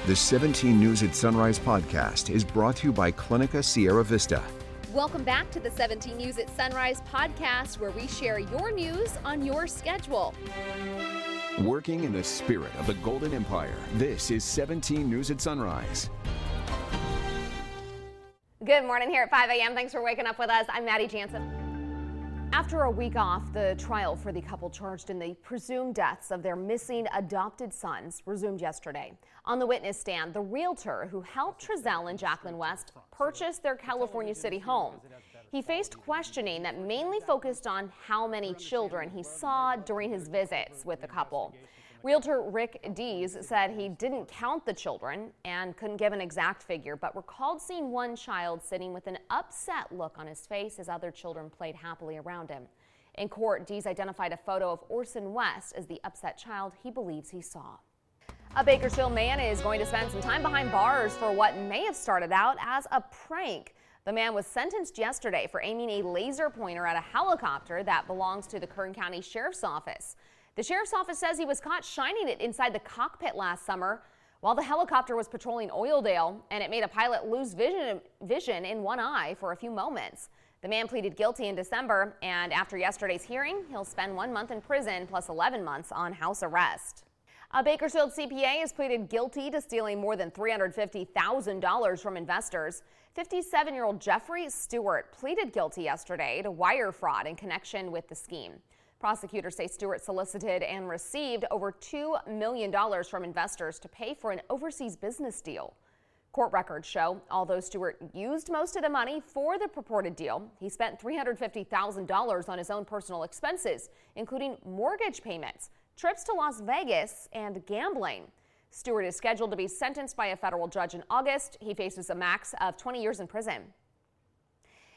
The 17 News at Sunrise podcast is brought to you by Clinica Sierra Vista. Welcome back to the 17 News at Sunrise podcast, where we share your news on your schedule. Working in the spirit of the Golden Empire, this is 17 News at Sunrise. Good morning here at 5 a.m. Thanks for waking up with us. I'm Maddie Jansen. After a week off, the trial for the couple charged in the presumed deaths of their missing adopted sons resumed yesterday. On the witness stand, the realtor who helped Trezell and Jacqueline West purchase their California City home. He faced questioning that mainly focused on how many children he saw during his visits with the couple. Realtor Rick Dees said he didn't count the children and couldn't give an exact figure, but recalled seeing one child sitting with an upset look on his face as other children played happily around him. In court, Dees identified a photo of Orson West as the upset child he believes he saw. A Bakersfield man is going to spend some time behind bars for what may have started out as a prank. The man was sentenced yesterday for aiming a laser pointer at a helicopter that belongs to the Kern County Sheriff's Office. The Sheriff's Office says he was caught shining it inside the cockpit last summer while the helicopter was patrolling Oildale, and it made a pilot lose vision in one eye for a few moments. The man pleaded guilty in December, and after yesterday's hearing, he'll spend 1 month in prison plus 11 months on house arrest. A Bakersfield CPA has pleaded guilty to stealing more than $350,000 from investors. 57-year-old Jeffrey Stewart pleaded guilty yesterday to wire fraud in connection with the scheme. Prosecutors say Stewart solicited and received over $2 million from investors to pay for an overseas business deal. Court records show, although Stewart used most of the money for the purported deal, he spent $350,000 on his own personal expenses, including mortgage payments, trips to Las Vegas, and gambling. Stewart is scheduled to be sentenced by a federal judge in August. He faces a max of 20 years in prison.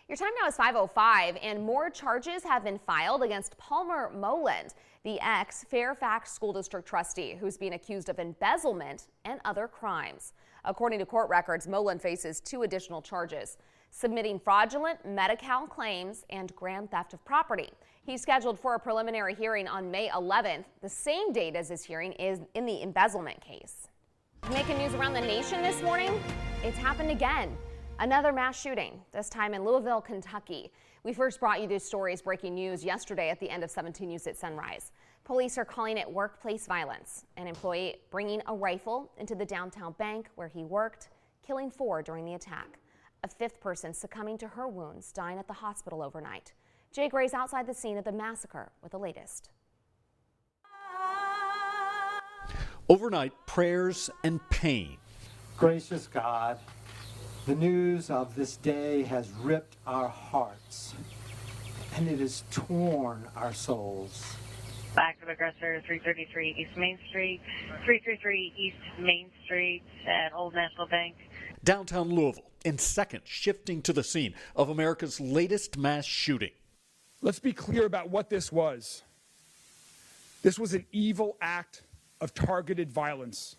Your time now is 5:05, and more charges have been filed against Palmer Moland, the ex-Fairfax School District trustee who's being accused of embezzlement and other crimes. According to court records, Moland faces 2 additional charges: submitting fraudulent Medi-Cal claims and grand theft of property. He's scheduled for a preliminary hearing on May 11th, the same date as his hearing is in the embezzlement case. Making news around the nation this morning, it's happened again. Another mass shooting, this time in Louisville, Kentucky. We first brought you this story as breaking news yesterday at the end of 17 News at Sunrise. Police are calling it workplace violence. An employee bringing a rifle into the downtown bank where he worked, killing 4 during the attack. A 5th person succumbing to her wounds, dying at the hospital overnight. Jay Gray's outside the scene of the massacre with the latest. Overnight prayers and pain. Gracious God, the news of this day has ripped our hearts, and it has torn our souls. Active aggressor, 333 East Main Street, 333 East Main Street at Old National Bank. Downtown Louisville, in seconds, shifting to the scene of America's latest mass shooting. Let's be clear about what this was. This was an evil act of targeted violence.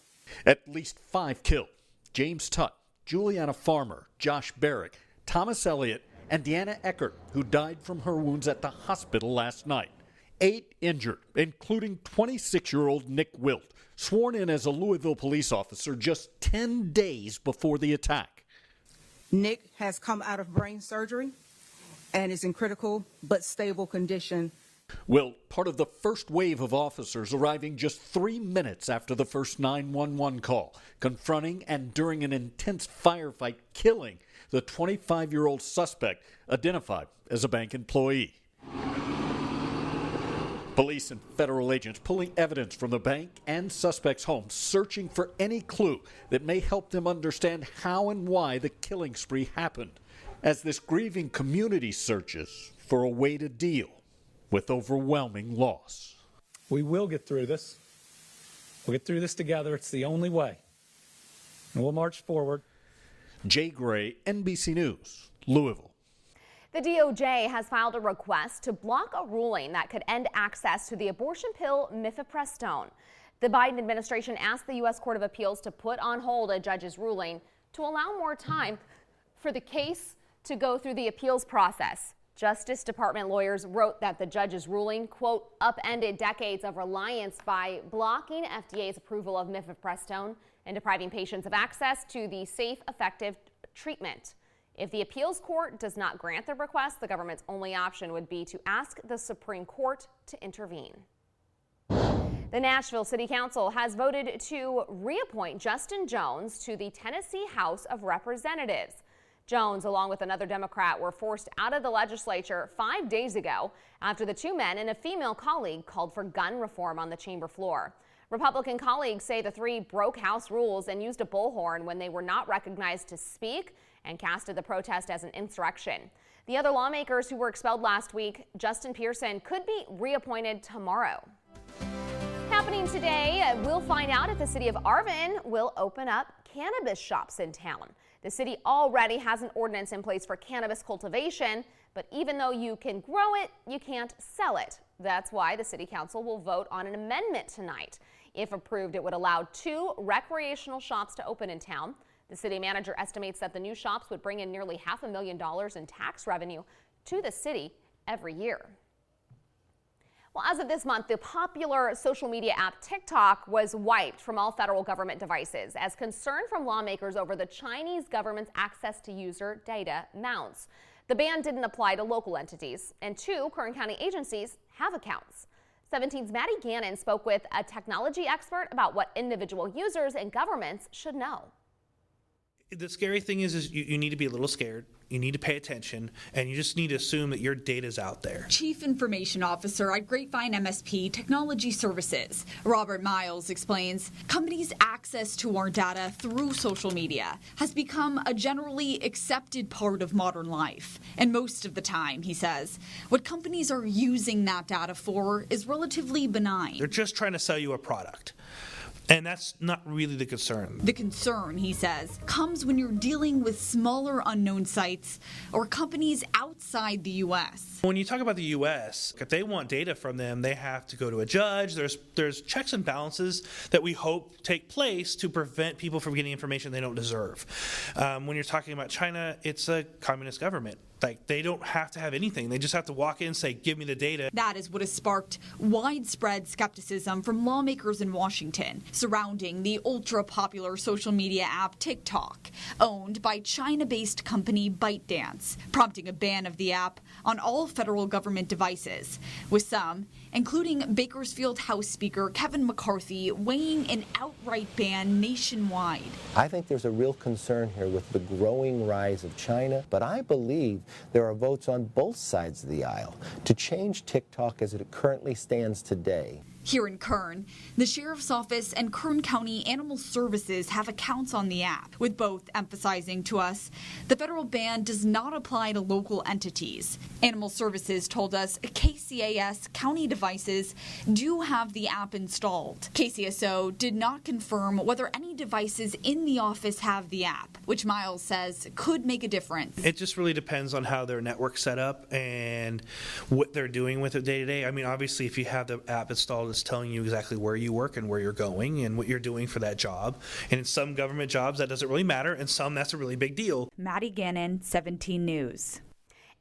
At least 5 killed. James Tutt, Juliana Farmer, Josh Barrick, Thomas Elliott, and Deanna Eckert, who died from her wounds at the hospital last night. 8 injured, including 26-year-old Nick Wilt, sworn in as a Louisville police officer just 10 days before the attack. Nick has come out of brain surgery and is in critical but stable condition. Wilt, part of the first wave of officers arriving just 3 minutes after the first 911 call, confronting and during an intense firefight killing the 25-year-old suspect identified as a bank employee. Police and federal agents pulling evidence from the bank and suspect's home, searching for any clue that may help them understand how and why the killing spree happened, as this grieving community searches for a way to deal with overwhelming loss. We will get through this. We'll get through this together. It's the only way. And we'll march forward. Jay Gray, NBC News, Louisville. The DOJ has filed a request to block a ruling that could end access to the abortion pill mifepristone. The Biden administration asked the U.S. Court of Appeals to put on hold a judge's ruling to allow more time for the case to go through the appeals process. Justice Department lawyers wrote that the judge's ruling, quote, upended decades of reliance by blocking FDA's approval of mifepristone and depriving patients of access to the safe, effective treatment. If the appeals court does not grant the request, the government's only option would be to ask the Supreme Court to intervene. The Nashville City Council has voted to reappoint Justin Jones to the Tennessee House of Representatives. Jones, along with another Democrat, were forced out of the legislature 5 days ago after the two men and a female colleague called for gun reform on the chamber floor. Republican colleagues say the three broke House rules and used a bullhorn when they were not recognized to speak and casted the protest as an insurrection. The other lawmakers who were expelled last week, Justin Pearson, could be reappointed tomorrow. Happening today, we'll find out if the city of Arvin will open up cannabis shops in town. The city already has an ordinance in place for cannabis cultivation, but even though you can grow it, you can't sell it. That's why the city council will vote on an amendment tonight. If approved, it would allow 2 recreational shops to open in town. The city manager estimates that the new shops would bring in nearly $500,000 in tax revenue to the city every year. Well, as of this month, the popular social media app TikTok was wiped from all federal government devices as concern from lawmakers over the Chinese government's access to user data mounts. The ban didn't apply to local entities, and 2 Kern County agencies have accounts. 17's Maddie Gannon spoke with a technology expert about what individual users and governments should know. The scary thing is you need to be a little scared. You need to pay attention, and you just need to assume that your data's out there. Chief Information Officer at Grapevine MSP Technology Services, Robert Miles, explains companies' access to our data through social media has become a generally accepted part of modern life. And most of the time, he says, what companies are using that data for is relatively benign. They're just trying to sell you a product. And that's not really the concern. The concern, he says, comes when you're dealing with smaller unknown sites or companies outside the U.S. When you talk about the U.S., if they want data from them, they have to go to a judge. There's checks and balances that we hope take place to prevent people from getting information they don't deserve. When you're talking about China, it's a communist government. Like, they don't have to have anything. They just have to walk in and say, give me the data. That is what has sparked widespread skepticism from lawmakers in Washington surrounding the ultra-popular social media app TikTok, owned by China-based company ByteDance, prompting a ban of the app on all federal government devices, with some, including Bakersfield House Speaker Kevin McCarthy, weighing an outright ban nationwide. I think there's a real concern here with the growing rise of China, but I believe there are votes on both sides of the aisle to change TikTok as it currently stands today. Here in Kern, the Sheriff's Office and Kern County Animal Services have accounts on the app, with both emphasizing to us the federal ban does not apply to local entities. Animal Services told us KCAS county devices do have the app installed. KCSO did not confirm whether any devices in the office have the app, which Miles says could make a difference. It just really depends on how their network's set up and what they're doing with it day to day. I mean, obviously, if you have the app installed, it's telling you exactly where you work and where you're going and what you're doing for that job. And in some government jobs, that doesn't really matter, and some, that's a really big deal. Maddie Gannon, 17 News.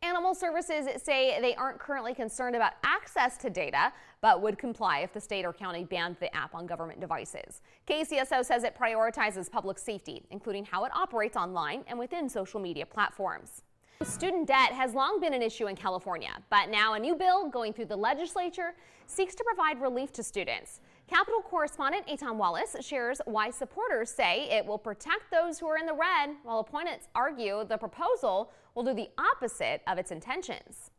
Animal Services say they aren't currently concerned about access to data, but would comply if the state or county banned the app on government devices. KCSO says it prioritizes public safety, including how it operates online and within social media platforms. Student debt has long been an issue in California, but now a new bill going through the legislature seeks to provide relief to students. Capitol correspondent Eitan Wallace shares why supporters say it will protect those who are in the red, while opponents argue the proposal will do the opposite of its intentions.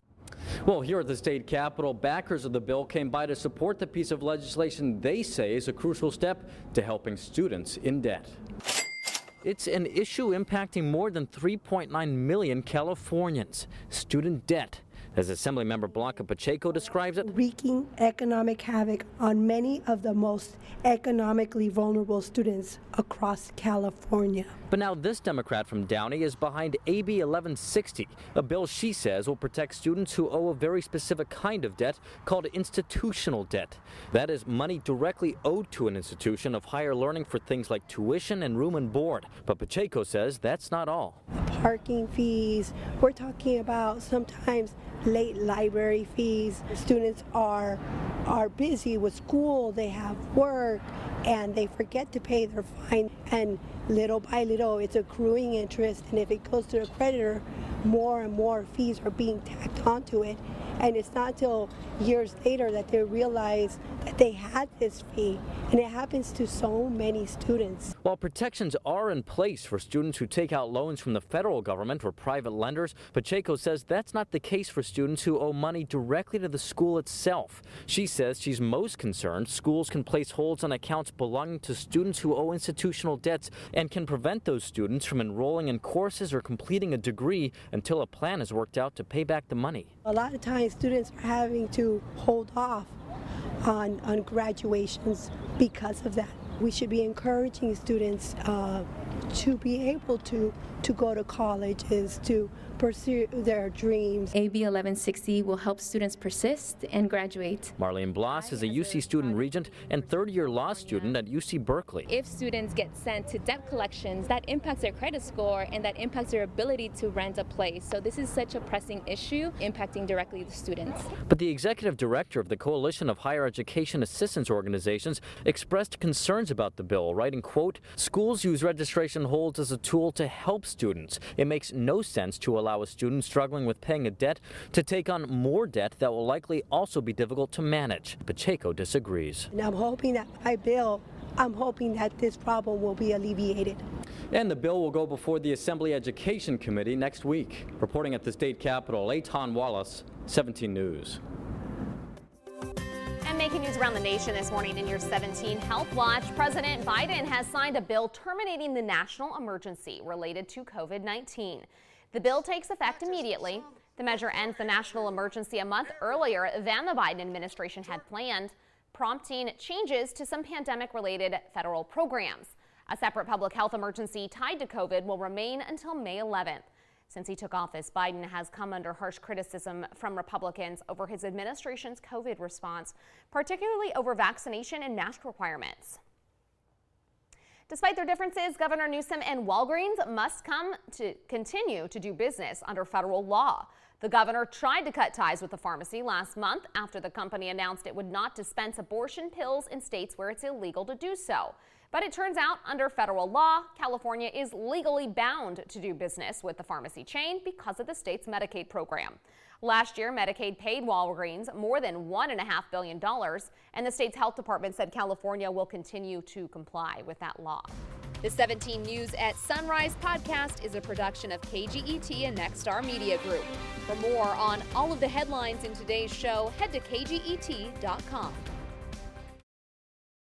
Well, here at the state capitol, backers of the bill came by to support the piece of legislation they say is a crucial step to helping students in debt. It's an issue impacting more than 3.9 million Californians. Student debt, as Assemblymember Blanca Pacheco describes it, wreaking economic havoc on many of the most economically vulnerable students across California. But now this Democrat from Downey is behind AB 1160, a bill she says will protect students who owe a very specific kind of debt called institutional debt. That is money directly owed to an institution of higher learning for things like tuition and room and board. But Pacheco says that's not all. parking fees. We're talking about sometimes late library fees. Students are busy with school, they have work, and they forget to pay their fine. And little by little, it's accruing interest, and if it goes to the creditor, more and more fees are being tacked onto it. And it's not till years later that they realize that they had this fee, and it happens to so many students. While protections are in place for students who take out loans from the federal government or private lenders, Pacheco says that's not the case for students who owe money directly to the school itself. She says she's most concerned schools can place holds on accounts belonging to students who owe institutional debts and can prevent those students from enrolling in courses or completing a degree until a plan is worked out to pay back the money. A lot of times students are having to hold off on graduations because of that. We should be encouraging students to be able to go to colleges, to pursue their dreams. AB 1160 will help students persist and graduate. Marlene Blas is a UC student regent and third-year law student at UC Berkeley. If students get sent to debt collections, that impacts their credit score and that impacts their ability to rent a place. So this is such a pressing issue impacting directly the students. But the executive director of the Coalition of Higher Education Assistance Organizations expressed concerns about the bill, writing, quote, "Schools use registration holds as a tool to help students. It makes no sense to allow a student struggling with paying a debt to take on more debt that will likely also be difficult to manage." Pacheco disagrees. And I'm hoping that by bill, I'm hoping that this problem will be alleviated. And the bill will go before the Assembly Education Committee next week. Reporting at the state capitol, Eitan Wallace, 17 News. And making news around the nation this morning in your 17 Health Watch, President Biden has signed a bill terminating the national emergency related to COVID-19. The bill takes effect immediately. The measure ends the national emergency a month earlier than the Biden administration had planned, prompting changes to some pandemic-related federal programs. A separate public health emergency tied to COVID will remain until May 11th. Since he took office, Biden has come under harsh criticism from Republicans over his administration's COVID response, particularly over vaccination and mask requirements. Despite their differences, Governor Newsom and Walgreens must continue to do business under federal law. The governor tried to cut ties with the pharmacy last month after the company announced it would not dispense abortion pills in states where it's illegal to do so. But it turns out under federal law, California is legally bound to do business with the pharmacy chain because of the state's Medicaid program. Last year, Medicaid paid Walgreens more than $1.5 billion, and the state's health department said California will continue to comply with that law. The 17 News at Sunrise podcast is a production of KGET and Nexstar Media Group. For more on all of the headlines in today's show, head to kget.com.